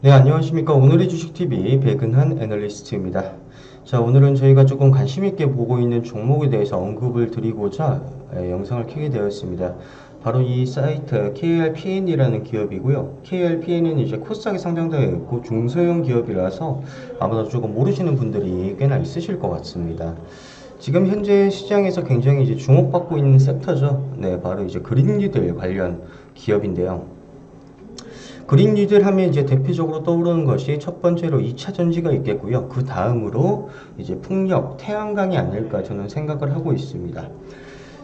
네, 안녕하십니까. 오늘의 주식TV 백은한 애널리스트입니다. 자, 오늘은 저희가 조금 관심 있게 보고 있는 종목에 대해서 언급을 드리고자 영상을 켜게 되었습니다. 바로 이 사이트 KRPN이라는 기업이고요. KRPN은 이제 코스닥에 상장되어 있고 중소형 기업이라서 아마도 조금 모르시는 분들이 꽤나 있으실 것 같습니다. 지금 현재 시장에서 굉장히 이제 주목받고 있는 섹터죠. 네, 바로 이제 그린뉴딜 관련 기업인데요. 그린 뉴딜 하면 이제 대표적으로 떠오르는 것이 첫 번째로 2차 전지가 있겠고요. 그 다음으로 이제 풍력, 태양광이 아닐까 저는 생각을 하고 있습니다.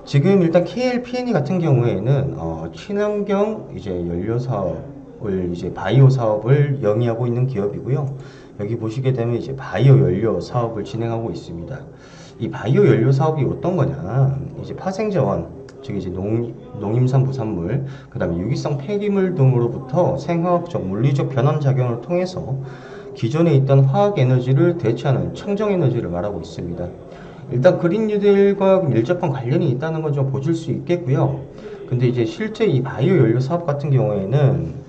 지금 일단 KLPNE 같은 경우에는 친환경 이제 연료 사업을 이제 바이오 사업을 영위하고 있는 기업이고요. 여기 보시게 되면 이제 바이오 연료 사업을 진행하고 있습니다. 이 바이오 연료 사업이 어떤 거냐? 이제 파생자원, 즉 이제 농임산 부산물, 그 다음에 유기성 폐기물 등으로부터 생화학적, 물리적 변환 작용을 통해서 기존에 있던 화학 에너지를 대체하는 청정 에너지를 말하고 있습니다. 일단 그린 뉴딜과 밀접한 관련이 있다는 건 좀 보실 수 있겠고요. 근데 이제 실제 이 바이오 연료 사업 같은 경우에는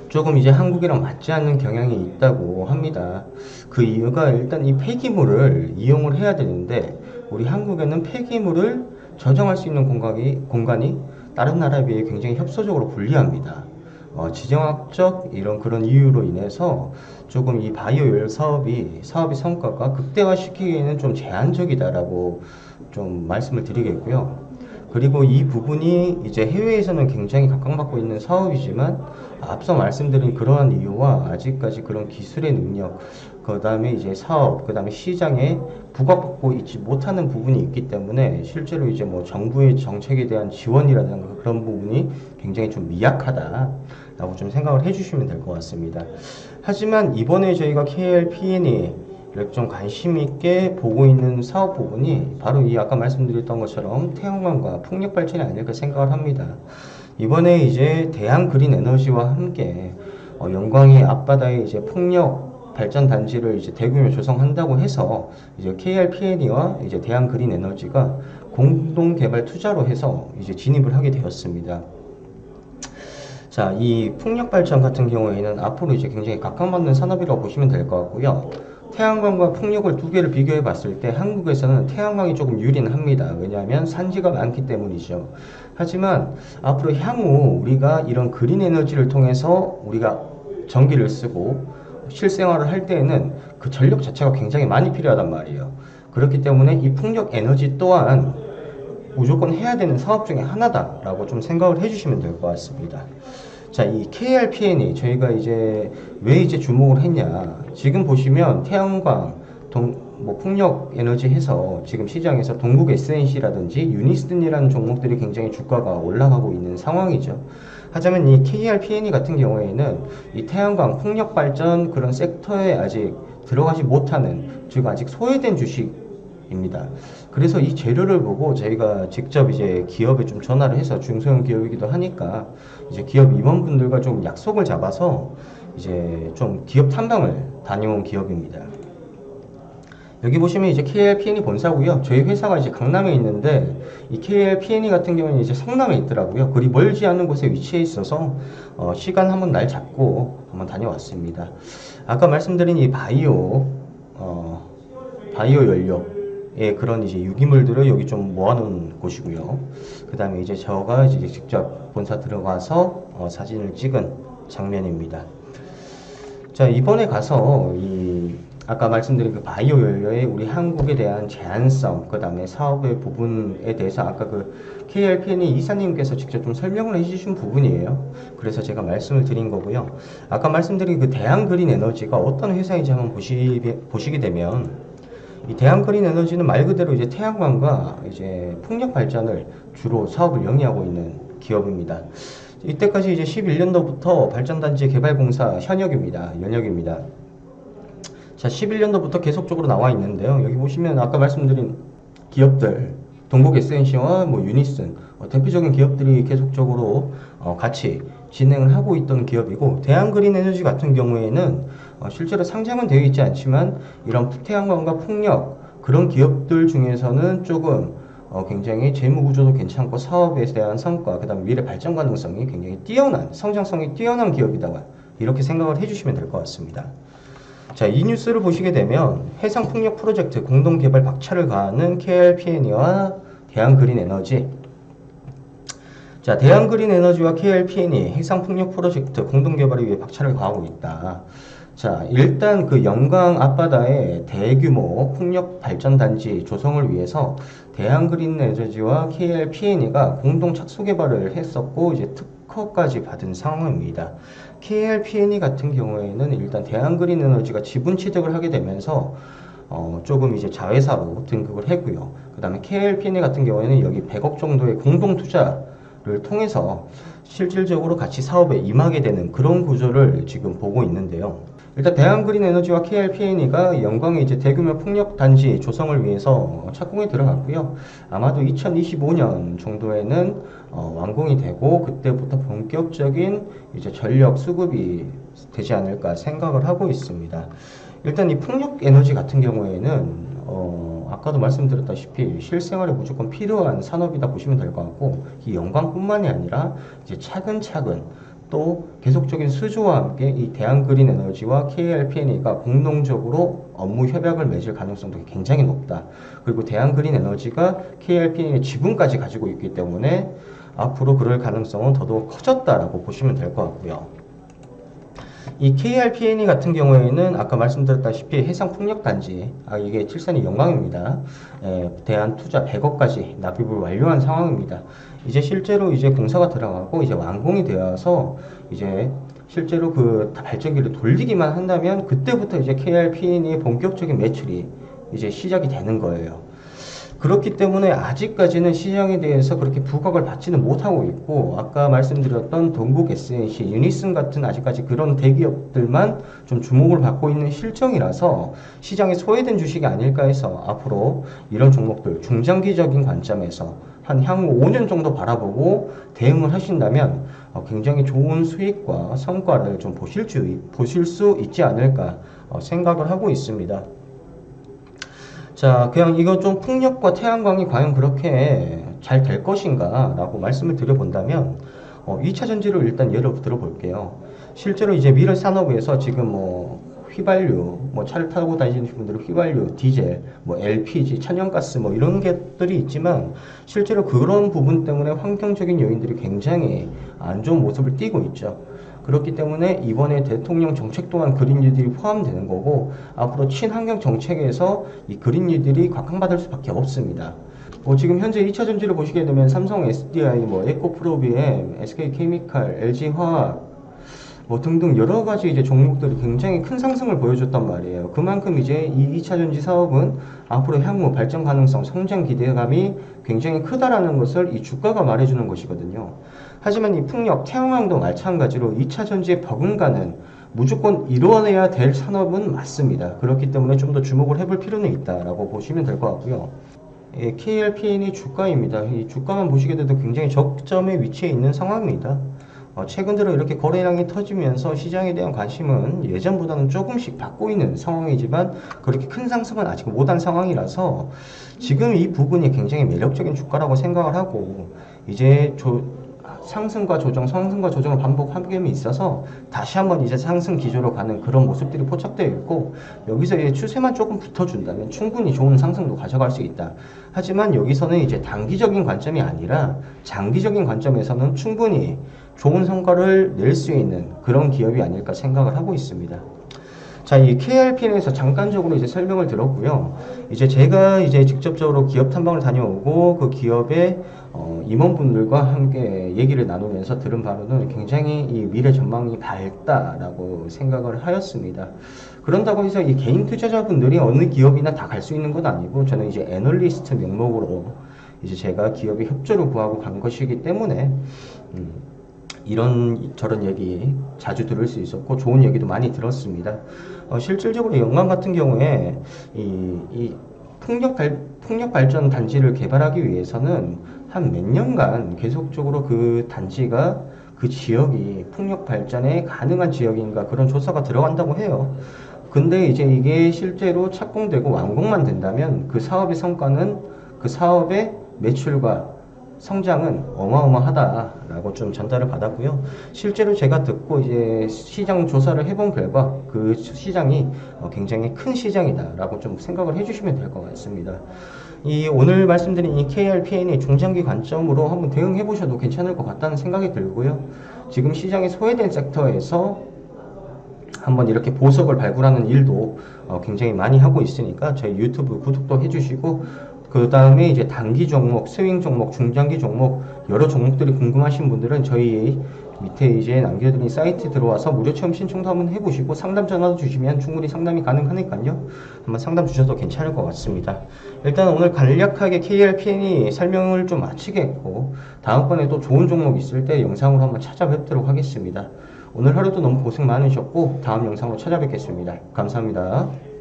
조금 이제 한국이랑 맞지 않는 경향이 있다고 합니다. 그 이유가 일단 이 폐기물을 이용을 해야 되는데 우리 한국에는 폐기물을 저장할 수 있는 공간이 다른 나라에 비해 굉장히 협소적으로 불리합니다. 지정학적 이런 그런 이유로 인해서 조금 이 바이오 연료 사업의 성과가 극대화시키기에는 좀 제한적이다라고 좀 말씀을 드리겠고요. 그리고 이 부분이 이제 해외에서는 굉장히 각광받고 있는 사업이지만 앞서 말씀드린 그러한 이유와 아직까지 그런 기술의 능력, 그 다음에 이제 사업, 그 다음에 시장에 부각받고 있지 못하는 부분이 있기 때문에 실제로 이제 뭐 정부의 정책에 대한 지원이라든가 그런 부분이 굉장히 좀 미약하다라고 좀 생각을 해주시면 될 것 같습니다. 하지만 이번에 저희가 KLPN이 좀 관심 있게 보고 있는 사업 부분이 바로 이 아까 말씀드렸던 것처럼 태양광과 풍력 발전이 아닐까 생각을 합니다. 이번에 이제 대한 그린 에너지와 함께 영광의 앞바다에 이제 풍력 발전 단지를 이제 대규모 조성한다고 해서 이제 KRPN이와 이제 대한 그린 에너지가 공동 개발 투자로 해서 이제 진입을 하게 되었습니다. 자, 이 풍력 발전 같은 경우에는 앞으로 이제 굉장히 각광받는 산업이라고 보시면 될 것 같고요. 태양광과 풍력을 두 개를 비교해 봤을 때 한국에서는 태양광이 조금 유리는 합니다. 왜냐하면 산지가 많기 때문이죠. 하지만 앞으로 향후 우리가 이런 그린 에너지를 통해서 우리가 전기를 쓰고 실생활을 할 때에는 그 전력 자체가 굉장히 많이 필요하단 말이에요. 그렇기 때문에 이 풍력 에너지 또한 무조건 해야 되는 사업 중에 하나다라고 좀 생각을 해주시면 될 것 같습니다. 자, 이 KRPN이 저희가 이제 왜 이제 주목을 했냐? 지금 보시면 태양광, 뭐 풍력 에너지 해서 지금 시장에서 동국 SNC라든지 유니스틴이라는 종목들이 굉장히 주가가 올라가고 있는 상황이죠. 하지만 이 KRPN이 같은 경우에는 이 태양광, 풍력 발전 그런 섹터에 아직 들어가지 못하는, 즉 아직 소외된 주식입니다. 그래서 이 재료를 보고 저희가 직접 이제 기업에 좀 전화를 해서 중소형 기업이기도 하니까 이제 기업 임원분들과 좀 약속을 잡아서 이제 좀 기업 탐방을 다녀온 기업입니다. 여기 보시면 이제 KLPN이 본사고요. 저희 회사가 이제 강남에 있는데 이 KLPN이 같은 경우는 이제 성남에 있더라고요. 그리 멀지 않은 곳에 위치해 있어서 시간 한번 날 잡고 한번 다녀왔습니다. 아까 말씀드린 이 바이오 연료의 그런 이제 유기물들을 여기 좀 모아놓은 곳이고요. 그 다음에 이제 저가 이제 직접 본사 들어가서 사진을 찍은 장면입니다. 자, 이번에 가서 이 아까 말씀드린 그 바이오 연료의 우리 한국에 대한 제한성, 그 다음에 사업의 부분에 대해서 아까 그 KLPN이 이사님께서 직접 좀 설명을 해주신 부분이에요. 그래서 제가 말씀을 드린 거고요. 아까 말씀드린 그 대한그린 에너지가 어떤 회사인지 한번 보시게 되면 이 대한그린 에너지는 말 그대로 이제 태양광과 이제 풍력 발전을 주로 사업을 영위하고 있는 기업입니다. 이때까지 이제 11년도부터 발전단지 개발공사 연역입니다. 자, 11년도부터 계속적으로 나와 있는데요. 여기 보시면 아까 말씀드린 기업들, 동국 SNC와 뭐 유니슨, 대표적인 기업들이 계속적으로 같이 진행을 하고 있던 기업이고, 대한그린 에너지 같은 경우에는 실제로 상장은 되어 있지 않지만 이런 태양광과 풍력 그런 기업들 중에서는 조금 굉장히 재무구조도 괜찮고 사업에 대한 성과, 그 다음에 미래 발전 가능성이 굉장히 뛰어난, 성장성이 뛰어난 기업이다 이렇게 생각을 해주시면 될 것 같습니다. 자, 이 뉴스를 보시게 되면 해상풍력 프로젝트 공동개발 박차를 가하는 KLPNE와 대한그린에너지. 자, 대한그린에너지와 KLPNE 해상풍력 프로젝트 공동개발을 위해 박차를 가하고 있다. 자, 일단 그 영광 앞바다에 대규모 풍력 발전단지 조성을 위해서 대한그린에너지와 KLPNE가 공동 착수 개발을 했었고 이제 특허까지 받은 상황입니다. KLPNE 같은 경우에는 일단 대한그린에너지가 지분 취득을 하게 되면서 조금 이제 자회사로 등극을 했고요. 그 다음에 KLPNE 같은 경우에는 여기 100억 정도의 공동 투자를 통해서 실질적으로 같이 사업에 임하게 되는 그런 구조를 지금 보고 있는데요. 일단 대한그린에너지와 KLPNE가 영광에 이제 대규모 풍력 단지 조성을 위해서 착공에 들어갔고요. 아마도 2025년 정도에는 완공이 되고 그때부터 본격적인 이제 전력 수급이 되지 않을까 생각을 하고 있습니다. 일단 이 풍력 에너지 같은 경우에는 아까도 말씀드렸다시피 실생활에 무조건 필요한 산업이다 보시면 될 것 같고 이 영광뿐만이 아니라 이제 차근차근 또 계속적인 수주와 함께 이 대한그린에너지와 KLPNE가 공동적으로 업무 협약을 맺을 가능성도 굉장히 높다. 그리고 대한그린에너지가 KLPNE의 지분까지 가지고 있기 때문에 앞으로 그럴 가능성은 더더욱 커졌다라고 보시면 될 것 같고요. 이 KLPNE 같은 경우에는 아까 말씀드렸다시피 해상풍력단지, 이게 칠산이 영광입니다. 대한 투자 100억까지 납입을 완료한 상황입니다. 이제 실제로 이제 공사가 들어가고 이제 완공이 되어서 이제 실제로 그 발전기를 돌리기만 한다면 그때부터 이제 KLPNE의 본격적인 매출이 이제 시작이 되는 거예요. 그렇기 때문에 아직까지는 시장에 대해서 그렇게 부각을 받지는 못하고 있고 아까 말씀드렸던 동국 SNC, 유니슨 같은 아직까지 그런 대기업들만 좀 주목을 받고 있는 실정이라서 시장에 소외된 주식이 아닐까 해서 앞으로 이런 종목들 중장기적인 관점에서 한 향후 5년 정도 바라보고 대응을 하신다면 굉장히 좋은 수익과 성과를 좀 보실 수 있지 않을까 생각을 하고 있습니다. 자, 그냥 이거 좀 풍력과 태양광이 과연 그렇게 잘 될 것인가 라고 말씀을 드려본다면 2차 전지를 일단 예를 들어 볼게요. 실제로 이제 미래 산업에서 지금 뭐 휘발유, 뭐 차를 타고 다니시는 분들은 휘발유, 디젤, 뭐 LPG, 천연가스 뭐 이런 것들이 있지만 실제로 그런 부분 때문에 환경적인 요인들이 굉장히 안 좋은 모습을 띠고 있죠. 그렇기 때문에 이번에 대통령 정책 또한 그린뉴딜이 포함되는 거고 앞으로 친환경 정책에서 이 그린뉴딜이 각광받을 수밖에 없습니다. 지금 현재 2차 전지를 보시게 되면 삼성 SDI, 뭐 에코프로비엠, SK케미칼, LG화학 뭐 등등 여러 가지 이제 종목들이 굉장히 큰 상승을 보여줬단 말이에요. 그만큼 이제 이 2차 전지 사업은 앞으로 향후 발전 가능성, 성장 기대감이 굉장히 크다라는 것을 이 주가가 말해주는 것이거든요. 하지만 이 풍력, 태양광도 마찬가지로 2차 전지의 버금가는 무조건 이루어내야 될 산업은 맞습니다. 그렇기 때문에 좀 더 주목을 해볼 필요는 있다라고 보시면 될 것 같고요. KLPNE 주가입니다. 이 주가만 보시게 돼도 굉장히 저점에 위치해 있는 상황입니다. 최근 들어 이렇게 거래량이 터지면서 시장에 대한 관심은 예전보다는 조금씩 받고 있는 상황이지만 그렇게 큰 상승은 아직 못한 상황이라서 지금 이 부분이 굉장히 매력적인 주가라고 생각을 하고 이제 상승과 조정, 상승과 조정을 반복함에 있어서 다시 한번 이제 상승 기조로 가는 그런 모습들이 포착되어 있고 여기서 이제 추세만 조금 붙어준다면 충분히 좋은 상승도 가져갈 수 있다. 하지만 여기서는 이제 단기적인 관점이 아니라 장기적인 관점에서는 충분히 좋은 성과를 낼 수 있는 그런 기업이 아닐까 생각을 하고 있습니다. 자, 이 KLPN에서 잠깐적으로 이제 설명을 들었고요. 이제 제가 이제 직접적으로 기업 탐방을 다녀오고 그 기업의 임원분들과 함께 얘기를 나누면서 들은 바로는 굉장히 이 미래 전망이 밝다라고 생각을 하였습니다. 그런다고 해서 이 개인 투자자분들이 어느 기업이나 다 갈 수 있는 건 아니고 저는 이제 애널리스트 명목으로 이제 제가 기업에 협조를 구하고 간 것이기 때문에 이런 저런 얘기 자주 들을 수 있었고 좋은 얘기도 많이 들었습니다. 실질적으로 영광 같은 경우에 이 풍력 발전 단지를 개발하기 위해서는 한 몇 년간 계속적으로 그 단지가 그 지역이 풍력 발전에 가능한 지역인가 그런 조사가 들어간다고 해요. 근데 이제 이게 실제로 착공되고 완공만 된다면 그 사업의 성과는 그 사업의 매출과 성장은 어마어마하다라고 좀 전달을 받았고요. 실제로 제가 듣고 이제 시장 조사를 해본 결과 그 시장이 굉장히 큰 시장이다라고 좀 생각을 해주시면 될 것 같습니다. 이 오늘 말씀드린 이 KRPN의 중장기 관점으로 한번 대응해 보셔도 괜찮을 것 같다는 생각이 들고요. 지금 시장이 소외된 섹터에서 한번 이렇게 보석을 발굴하는 일도 굉장히 많이 하고 있으니까 저희 유튜브 구독도 해주시고, 그 다음에 이제 단기 종목, 스윙 종목, 중장기 종목 여러 종목들이 궁금하신 분들은 저희 밑에 이제 남겨드린 사이트 들어와서 무료 체험 신청도 한번 해보시고 상담 전화도 주시면 충분히 상담이 가능하니까요. 한번 상담 주셔도 괜찮을 것 같습니다. 일단 오늘 간략하게 KRPN이 설명을 좀 마치겠고, 다음번에 또 좋은 종목 있을 때 영상으로 한번 찾아뵙도록 하겠습니다. 오늘 하루도 너무 고생 많으셨고 다음 영상으로 찾아뵙겠습니다. 감사합니다.